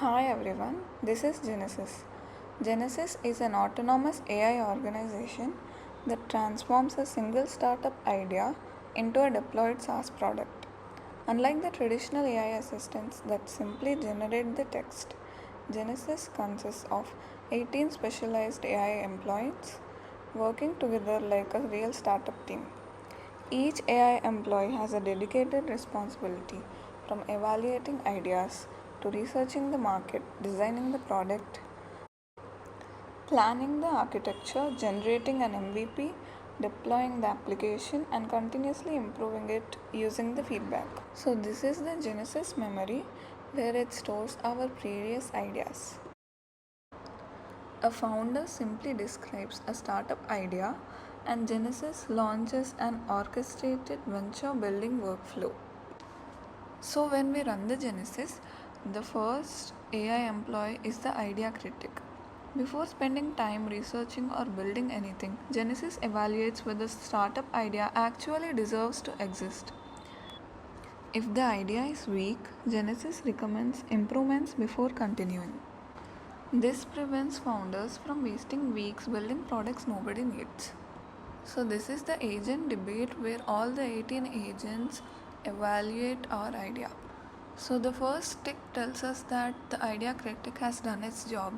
Hi everyone, this is Genesis. Genesis is an autonomous AI organization that transforms a single startup idea into a deployed SaaS product. Unlike the traditional AI assistants that simply generate the text, Genesis consists of 18 specialized AI employees working together like a real startup team. Each AI employee has a dedicated responsibility from evaluating ideas to researching the market, designing the product, planning the architecture, generating an MVP, deploying the application, and continuously improving it using the feedback. So, this is the Genesis memory where it stores our previous ideas. A founder simply describes a startup idea, and Genesis launches an orchestrated venture building workflow. So, when we run the Genesis, the first AI employee is the idea critic. Before spending time researching or building anything, Genesis evaluates whether the startup idea actually deserves to exist. If the idea is weak, Genesis recommends improvements before continuing. This prevents founders from wasting weeks building products nobody needs. So, this is the agent debate where all the 18 agents evaluate our idea. So, the first tick tells us that the idea critic has done its job.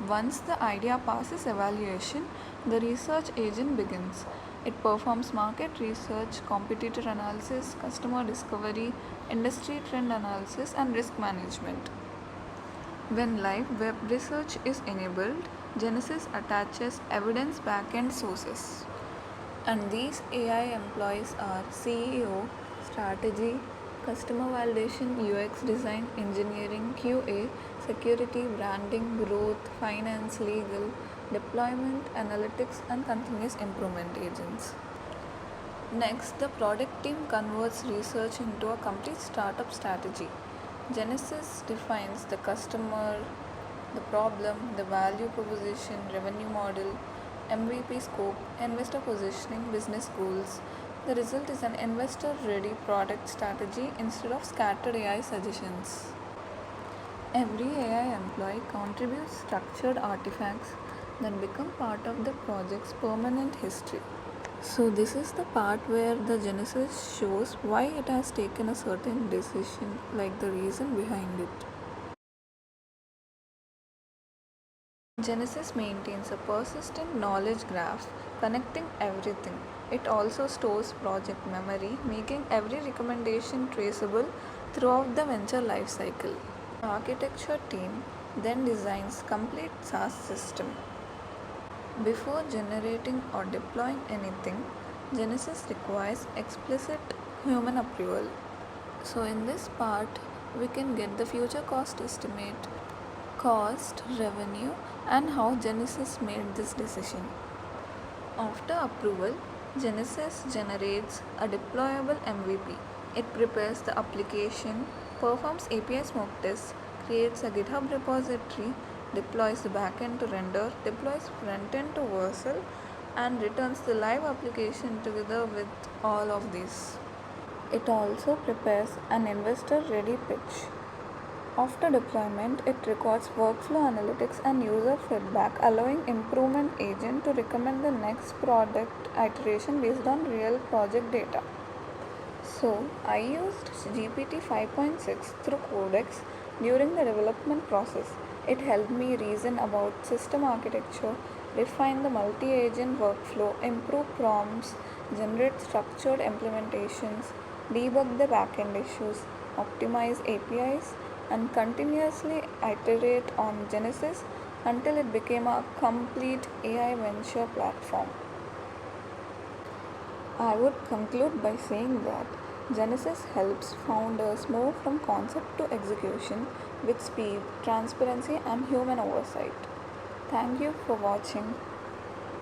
Once the idea passes evaluation, the research agent begins. It performs market research, competitor analysis, customer discovery, industry trend analysis, and risk management. When live web research is enabled, Genesis attaches evidence backend sources. And these AI employees are CEO, strategy, customer validation, UX design, engineering, QA, security, branding, growth, finance, legal, deployment, analytics, and continuous improvement agents. Next, the product team converts research into a complete startup strategy. Genesis defines the customer, the problem, the value proposition, revenue model, MVP scope, investor positioning, business goals. The result is an investor ready product strategy instead of scattered AI suggestions. Every AI employee contributes structured artifacts that become part of the project's permanent history. So, this is the part where the Genesis shows why it has taken a certain decision, like the reason behind it. Genesis maintains a persistent knowledge graph connecting everything. It also stores project memory, making every recommendation traceable throughout the venture lifecycle. The architecture team then designs complete SaaS system. Before generating or deploying anything, Genesis requires explicit human approval. So, in this part, we can get the future cost estimate, cost, revenue, and how Genesis made this decision. After approval, Genesis generates a deployable MVP. It prepares the application, performs API smoke tests, creates a GitHub repository, deploys the backend to render, deploys frontend to Vercel, and returns the live application together with all of these. It also prepares an investor ready pitch. After deployment, it records workflow analytics and user feedback, allowing improvement agent to recommend the next product iteration based on real project data. So, I used GPT 5.6 through Codex during the development process. It helped me reason about system architecture, refine the multi-agent workflow, improve prompts, generate structured implementations, debug the backend issues, optimize APIs, and continuously iterate on Genesis until it became a complete AI venture platform. I would conclude by saying that Genesis helps founders move from concept to execution with speed, transparency, and human oversight. Thank you for watching.